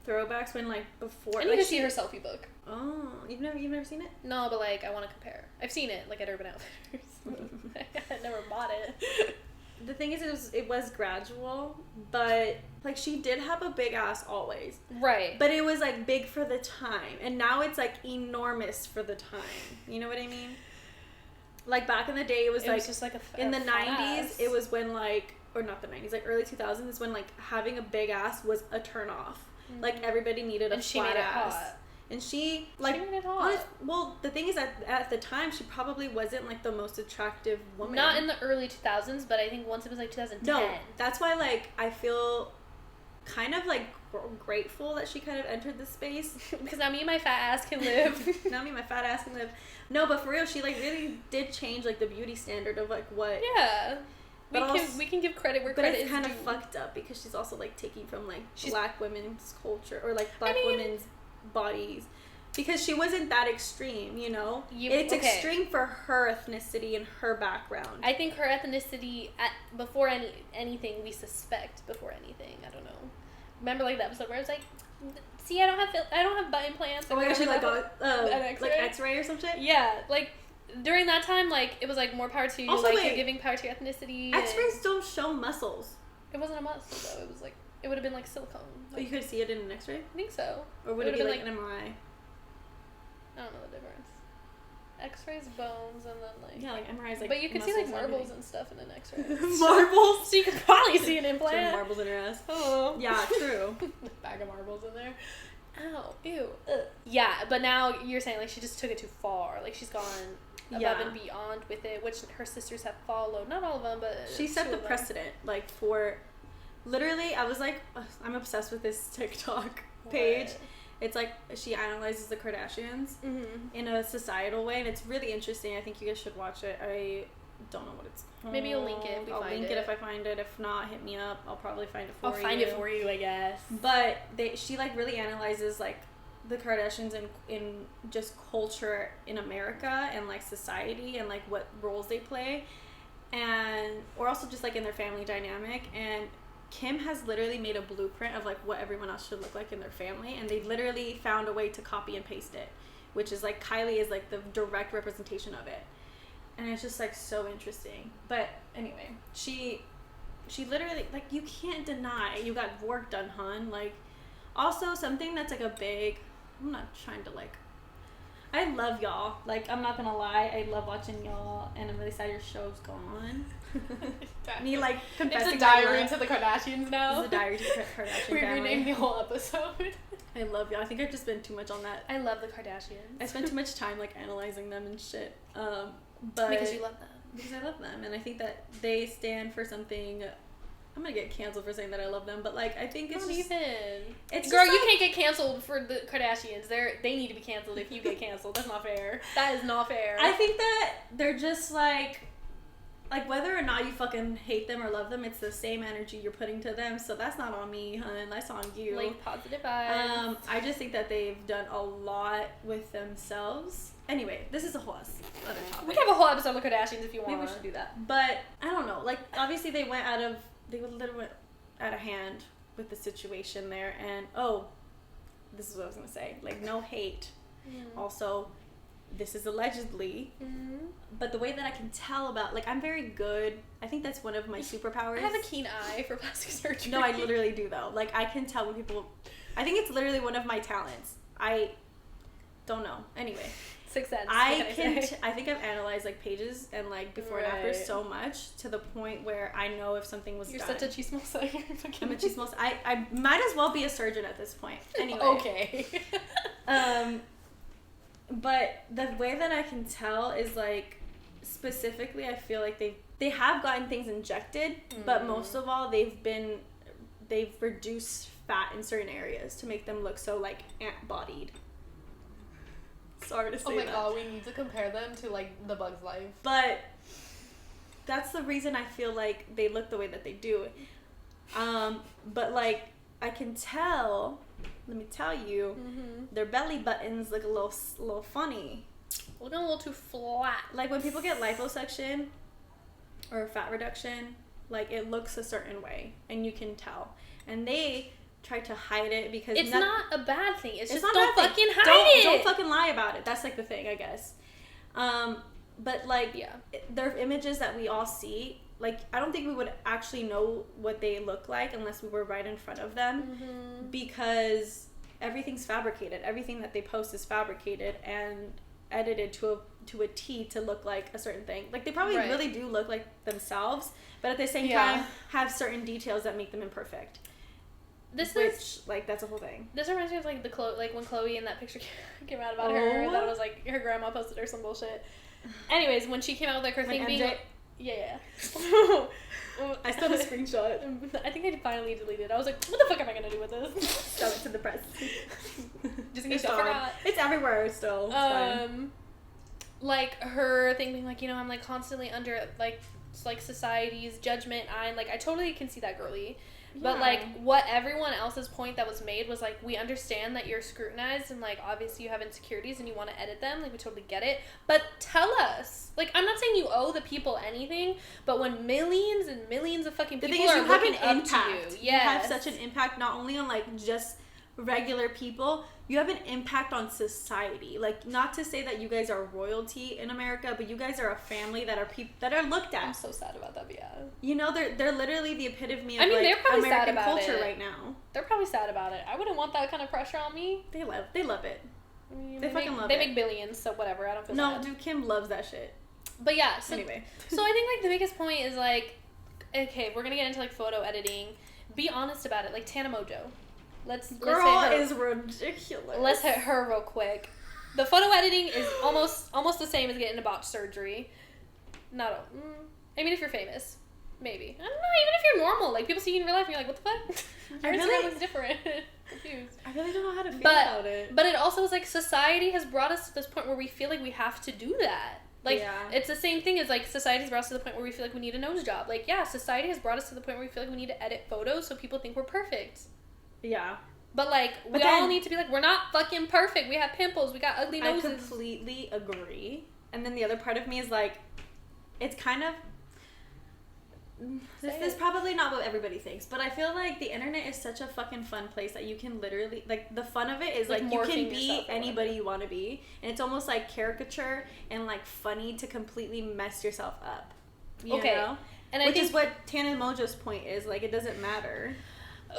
throwbacks when, like, before... I need like, to see her selfie book. Oh, you've never seen it? No, but, like, I want to compare. I've seen it, like, at Urban Outfitters. I never bought it. The thing is, it was gradual, but, like, she did have a big ass always. Right. But it was, like, big for the time. And now it's, like, enormous for the time. You know what I mean? Like, back in the day, it was just like in the 90s, it was when, like, or not the 90s, like, early 2000s is when, like, having a big ass was a turn off. Mm-hmm. Like, everybody needed a flat ass. Hot. And she made it hot. Well, the thing is that at the time, she probably wasn't, like, the most attractive woman. Not in the early 2000s, but I think once it was, like, 2010. No, that's why, like, I feel kind of, like, grateful that she kind of entered this space. Because now me and my fat ass can live. Now me and my fat ass can live. No, but for real, she, like, really did change, like, the beauty standard of, like, what... Yeah. We can give credit where credit is due. But it's kind of fucked up because she's also, like, taking from, like, black women's culture or, like, black women's bodies. Because she wasn't that extreme, you know? It's extreme for her ethnicity and her background. I think her ethnicity, before anything, we suspect before anything. I don't know. Remember, like, the episode where I was like, see, I don't have butt implants. Oh my gosh, she, like, got, like, X-ray or some shit? Yeah, like... During that time, like, it was, like, more power to you. Also, like, you're giving power to your ethnicity. X-rays don't show muscles. It wasn't a muscle, though. It was, like, it would have been, like, silicone. Like, but you could see it in an X-ray? I think so. Or would it be, like, an MRI? I don't know the difference. X-rays, bones, and then, like... Yeah, like, MRIs, like, but you can see, like, marbles and stuff in an X-ray. Marbles? So you could probably see an implant. Some marbles in her ass. Oh. Yeah, true. Bag of marbles in there. Ow. Ew. Ugh. Yeah, but now you're saying, like, she just took it too far. Like, she's gone... above and beyond with it, which her sisters have followed. Not all of them, but she set the precedent. Like, for literally, I was like, I'm obsessed with this TikTok page. It's like she analyzes the Kardashians in a societal way, and it's really interesting. I think you guys should watch it. I don't know what it's called. Maybe you'll link it if we find it. I'll link it if I find it. If not, hit me up. I'll probably find it for you. I'll find it for you, I guess. But she, like, really analyzes, like, the Kardashians in just culture in America and, like, society and, like, what roles they play, and or also just, like, in their family dynamic. And Kim has literally made a blueprint of, like, what everyone else should look like in their family, and they've literally found a way to copy and paste it, which is, like, Kylie is, like, the direct representation of it, and it's just, like, so interesting. But anyway, she literally, like, you can't deny you got work done, hun. Like, also something that's, like, a big... I'm not trying to, like... I love y'all. Like, I'm not gonna lie. I love watching y'all, and I'm really sad your show's gone. Me, like, confessing. It's a diary to the Kardashians now. It's a diary to the Kardashian We family. renamed the whole episode. I love y'all. I think I've just spent too much on that. I love the Kardashians. I spent too much time, like, analyzing them and shit. But because you love them. Because I love them, and I think that they stand for something... I'm gonna get canceled for saying that I love them, but, like, I think it's just... It's girl, you can't get canceled for the Kardashians. They need to be canceled if you get canceled. That's not fair. That is not fair. I think that they're just, like, whether or not you fucking hate them or love them, it's the same energy you're putting to them, so that's not on me, hun. That's on you. Like, positive vibes. I just think that they've done a lot with themselves. Anyway, this is a whole other topic. We can have a whole episode on the Kardashians if you want. Maybe we should do that. But, I don't know. Like, obviously they literally went out of hand with the situation there, and this is what I was gonna say. Like, no hate. Also, this is allegedly, but the way that I can tell about, like, I'm very good. I think that's one of my superpowers. I have a keen eye for plastic surgery. No, I literally do, though. Like, I can tell when people... I think it's literally one of my talents. I don't know. Anyway. Sixth Sense. I think I've analyzed like pages and like before and after so much to the point where I know if something was You're done. such a chismosa. I'm a chismosa. I might as well be a surgeon at this point. Anyway. Okay. But the way that I can tell is like specifically I feel like they have gotten things injected, but most of all they've reduced fat in certain areas to make them look so like ant-bodied. Sorry to say that. Oh my god, we need to compare them to like The Bug's Life. But that's the reason I feel like they look the way that they do. But like I can tell, let me tell you, their belly buttons look a little funny. Looking a little too flat. Like when people get liposuction or fat reduction, like it looks a certain way and you can tell. And they try to hide it because it's not a bad thing. It's just not don't fucking hide it. Don't fucking lie about it. That's like the thing, I guess. But like their images that we all see, like I don't think we would actually know what they look like unless we were right in front of them, because everything's fabricated. Everything that they post is fabricated and edited to a T to look like a certain thing. Like they probably really do look like themselves, but at the same time have certain details that make them imperfect. Like that's a whole thing. This reminds me of like like when Chloe in that picture came out about her, that was like her grandma posted her some bullshit. Anyways, when she came out with like her thing being like, I still have a screenshot. I think I finally deleted it. I was like, what the fuck am I gonna do with this? Show it to the press. Just in case I forgot. It's everywhere still. It's fine. Like her thing being like, I'm like constantly under like society's judgment. I totally can see that girly. But like what everyone else's point that was made was like, we understand that you're scrutinized and like obviously you have insecurities and you want to edit them, like we totally get it, but tell us. Like I'm not saying you owe the people anything, but when millions and millions of fucking people are looking up to you, you have such an impact not only on like just regular people, you have an impact on society. Like not to say that you guys are royalty in America, but you guys are a family that are looked at. I'm so sad about that, but they're literally the epitome of they're probably American sad about culture it right now. They're probably sad about it. I wouldn't want that kind of pressure on me. They love it. I mean, they fucking love it. They make billions, so whatever. I don't feel bad. No, dude, Kim loves that shit. But yeah, so anyway. So I think like the biggest point is like, okay, we're gonna get into like photo editing. Be honest about it. Like Tana Mojo. Let's hit her. Is ridiculous. Let's hit her real quick. The photo editing is almost the same as getting a botched surgery. I mean, if you're famous, maybe. I don't know. Even if you're normal, like people see you in real life, and you're like, what the fuck? Your Instagram looks different. Confused. I really don't know how to feel about it. But it also is like society has brought us to this point where we feel like we have to do that. Like, it's the same thing as, like, society's brought us to the point where we feel like we need a nose job. Like, society has brought us to the point where we feel like we need to edit photos so people think we're perfect. Yeah. But, like, we all need to be like, we're not fucking perfect. We have pimples. We got ugly noses. I completely agree. And then the other part of me is, like, it's kind of... This is probably not what everybody thinks, but I feel like the internet is such a fucking fun place that you can literally, like, the fun of it is, like you can be anybody you want to be, and it's almost like caricature and, like, funny to completely mess yourself up, you know? And Which is what Tana Mojo's point is, like, it doesn't matter.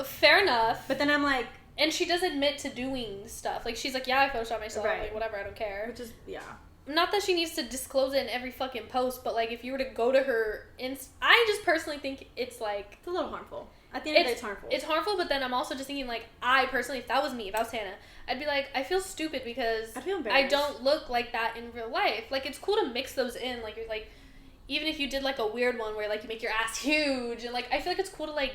Fair enough. But then I'm like... And she does admit to doing stuff. Like, she's like, I photoshopped myself, like, whatever, I don't care. Which is, Not that she needs to disclose it in every fucking post, but, like, if you were to go to her... I just personally think it's, like... It's a little harmful. At the end of the day, it's harmful. It's harmful, but then I'm also just thinking, like, I personally, if that was me, if I was Tana, I'd be like, I feel stupid because I don't look like that in real life. Like, it's cool to mix those in. Like, you're like... Even if you did, like, a weird one where, like, you make your ass huge, and, like, I feel like it's cool to, like...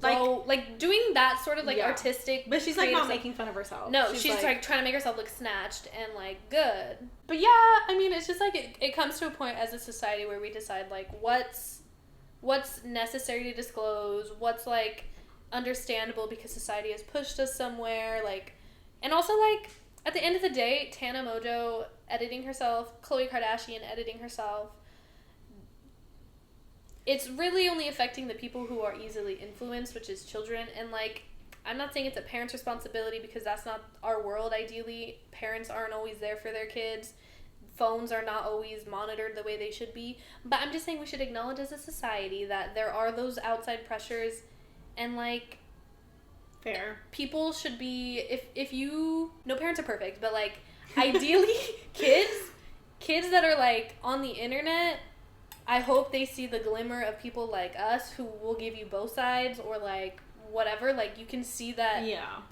Like doing that sort of like artistic, but she's like not making fun of herself. No, she's like trying to make herself look snatched and like good. But yeah, I mean, it's just like it comes to a point as a society where we decide like what's necessary to disclose, what's like understandable because society has pushed us somewhere, like, and also like at the end of the day, Tana Mojo editing herself, Khloe Kardashian editing herself. It's really only affecting the people who are easily influenced, which is children. And, like, I'm not saying it's a parent's responsibility because that's not our world, ideally. Parents aren't always there for their kids. Phones are not always monitored the way they should be. But I'm just saying we should acknowledge as a society that there are those outside pressures. And, like... Fair. People should be... If you... No parents are perfect, but, like... Ideally, kids that are like on the internet, I hope they see the glimmer of people like us who will give you both sides, or like whatever. Like, you can see that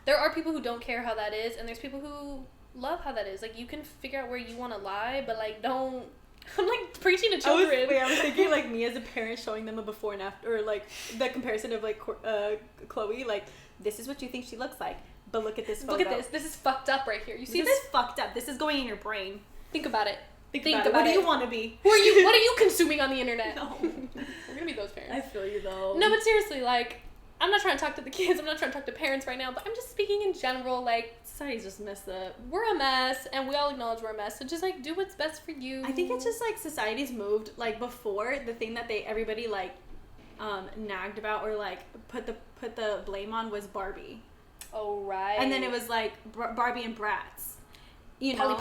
there are people who don't care how that is, and there's people who love how that is. Like, you can figure out where you want to lie, but like, don't. I'm like preaching to children. I was thinking like me as a parent showing them a before and after, or like the comparison of like Chloe, like, this is what you think she looks like, but look at this photo. Look at this. This is fucked up right here. You see this? This is fucked up. This is going in your brain. Think about it. Think about it. What do you want to be? What are you consuming on the internet? No. We're gonna be those parents. I feel you though. No, but seriously, like, I'm not trying to talk to the kids. I'm not trying to talk to parents right now, but I'm just speaking in general. Like, society's just messed up. We're a mess, and we all acknowledge we're a mess. So just like do what's best for you. I think it's just like society's moved. Like, before, the thing that everybody like nagged about or like put the blame on was Barbie. Oh, right. And then it was like Barbie and Bratz. You know, not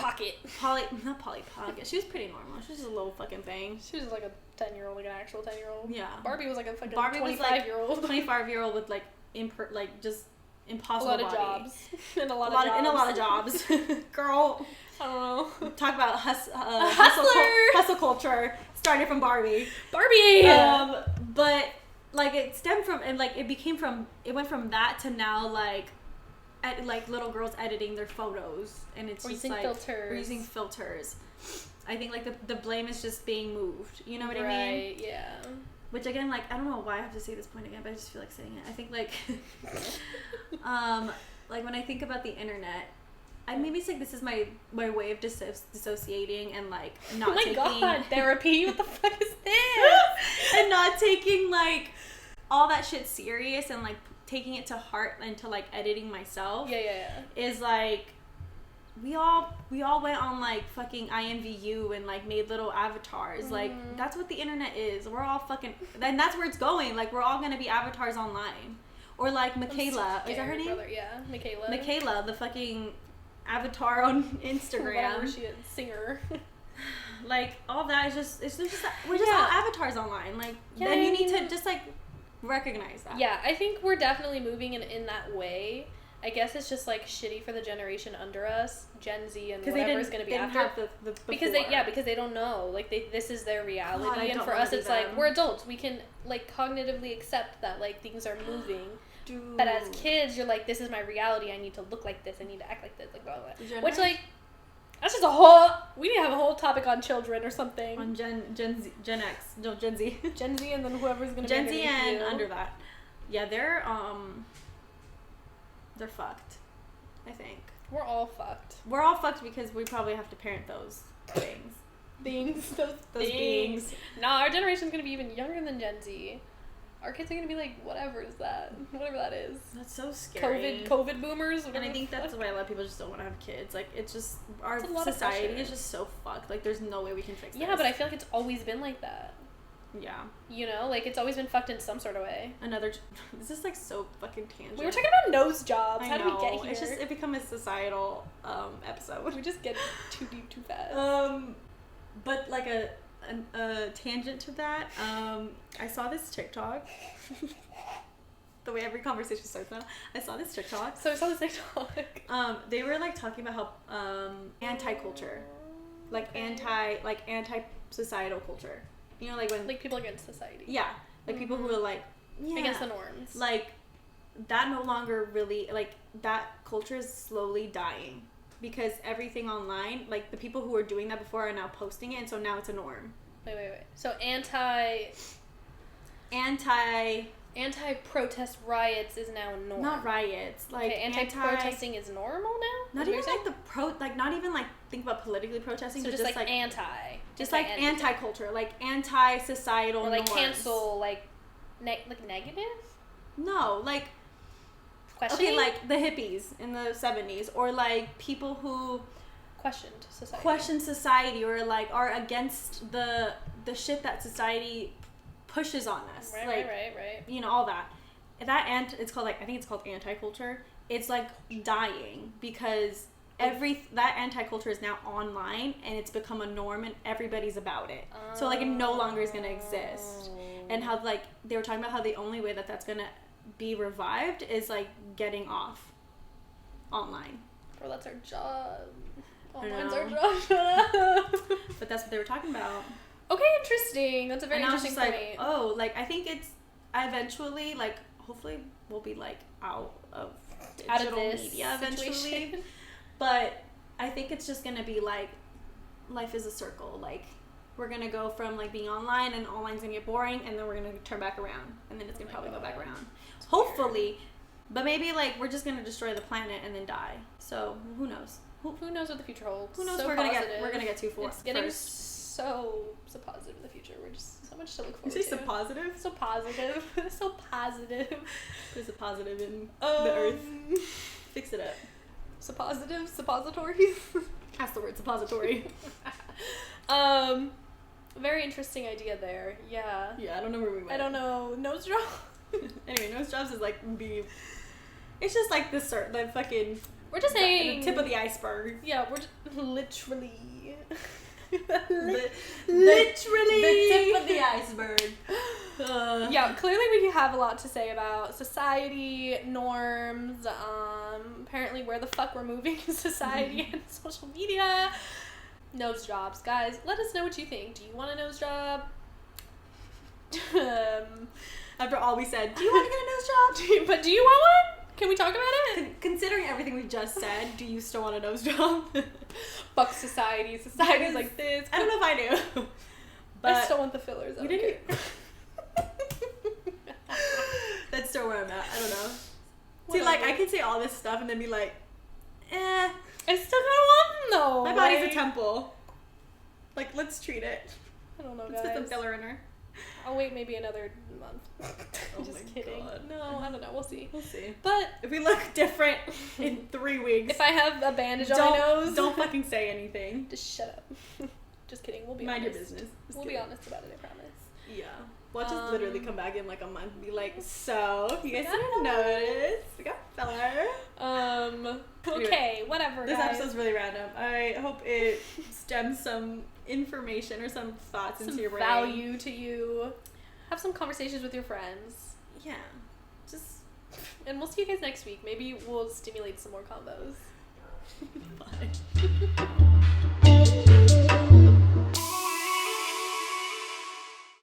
Polly Pocket. She was pretty normal. She was just a little fucking thing. She was like a 10-year-old, like an actual 10-year-old. Yeah. Barbie was like a fucking 25-year-old. 25-year-old with like just impossible a lot body. Of jobs. In a lot of jobs. Girl. I don't know. Talk about hustler. Hustle culture started from Barbie. But like it stemmed from, and like it went from that to now like little girls editing their photos, and it's just like we're using filters. I think like the blame is just being moved. You know what I mean? Right. Yeah. Which again, like, I don't know why I have to say this point again, but I just feel like saying it. I think like, like when I think about the internet, maybe it's like this is my way of dissociating and like not taking. Oh my god, therapy! What the fuck is this? And not taking like all that shit serious and like taking it to heart and to like editing myself. Yeah. Is like we all went on like fucking IMVU and like made little avatars. Mm-hmm. Like that's what the internet is. We're all fucking, and that's where it's going. Like we're all gonna be avatars online. Or like Michaela, is that her name? Brother. Yeah, Michaela. Michaela, the fucking avatar on Instagram. Whatever she is, singer. Like all that is we're just all avatars online. Like then you need to just like recognize that. Yeah, I think we're definitely moving in that way. I guess it's just like shitty for the generation under us, Gen Z and whatever's going to be after. Because they don't know. Like this is their reality, and for us it's like we're adults. We can like cognitively accept that like things are moving. Dude. But as kids, you're like, this is my reality. I need to look like this. I need to act like this. Like blah blah. Blah. Which like that's just we need to have a whole topic on children or something. On Gen Z, Gen X, no Gen Z, Gen Z, and then whoever's going to be Gen Z and under that. Yeah, they're fucked, I think. We're all fucked. We're all fucked because we probably have to parent those things. Those beings. No, our generation's going to be even younger than Gen Z. Our kids are going to be like, whatever is that? Whatever that is. That's so scary. COVID boomers. And I think that's why a lot of people just don't want to have kids. Like, it's just, our society is just so fucked. Like, there's no way we can fix this. Yeah, but I feel like it's always been like that. Yeah. You know, like it's always been fucked in some sort of way. This is like so fucking tangent. We were talking about nose jobs. How did we get here? It's just, it become a societal episode. We just get too deep too fast. But like a tangent to that, I saw this TikTok. The way every conversation starts now. I saw this TikTok. So I saw this TikTok. They were like talking about how anti-culture, like anti-societal culture. You know, like when like people against society. Yeah, like people who are like against the norms. Like that no longer really like that culture is slowly dying because everything online, like the people who were doing that before are now posting it, and so now it's a norm. Wait. So anti-protest riots is now a norm. Not riots. Like anti-protesting is normal now? Not even like not even like think about politically protesting, so but just like anti. Just like anti-culture, like anti-societal or like norms. Cancel like negative? No, like questioning? Okay, like the hippies in the 70s, or like people who question society or like are against the shit that society pushes on us. Right. You know, all that. It's called like, I think it's called anti-culture. It's like dying because that anti-culture is now online and it's become a norm and everybody's about it. So like it no longer is going to exist. And how like they were talking about how the only way that that's going to be revived is like getting off online. Well, that's our job. All minds are drawn. Shut up. But that's what they were talking about. Okay, interesting. That's a very interesting point. Like, oh, like, I think it's eventually, like, hopefully we'll be, like, out of digital media eventually. Situation. But I think it's just gonna be, like, life is a circle. Like, we're gonna go from, like, being online, and online's gonna get boring, and then we're gonna turn back around. And then it's gonna probably go back around. It's hopefully. Weird. But maybe, like, we're just gonna destroy the planet and then die. So, who knows? Who knows what the future holds? Who knows so we're gonna get too far. It's getting so positive in the future. We're just so much to look forward to. You say so positive? So positive. So positive. There's a positive in the earth. Fix it up. So positive. Suppositories. That's the word, suppository. Very interesting idea there. Yeah. Yeah, I don't know where we went. I don't know. Nose job. Anyway, nose jobs is like it's just like the fucking. We're just saying the tip of the iceberg. Yeah, we're just literally. Literally the tip of the iceberg. Yeah, clearly we have a lot to say about society, norms, apparently where the fuck we're moving in society and social media. Nose jobs. Guys, let us know what you think. Do you want a nose job? After all we said, do you want to get a nose job? But do you want one? Can we talk about it? Considering everything we just said, do you still want a nose job? Fuck society. Society's like this. I don't know if I do. But I still want the fillers. I don't care. That's still where I'm at. I don't know. Whatever. See, like, I can say all this stuff and then be like, eh. I still kind of want them, though. My body's a temple. Like, let's treat it. I don't know, guys. Let's put some filler in her. I'll wait maybe another month. Oh Just my kidding. God. No, I don't know. We'll see. We'll see. But if we look different in 3 weeks. If I have a bandage on my nose. Don't fucking say anything. Just shut up. Just kidding. We'll be Mind honest. your business. We'll be honest about it, I promise. Yeah. We'll just literally come back in like a month and be like, so, you guys didn't notice. We got filler. Okay, whatever, This guys. episode's really random. I hope it stems some information or some thoughts into your brain. Value to you. Have some conversations with your friends. Yeah. Just. And we'll see you guys next week. Maybe we'll stimulate some more combos. Bye.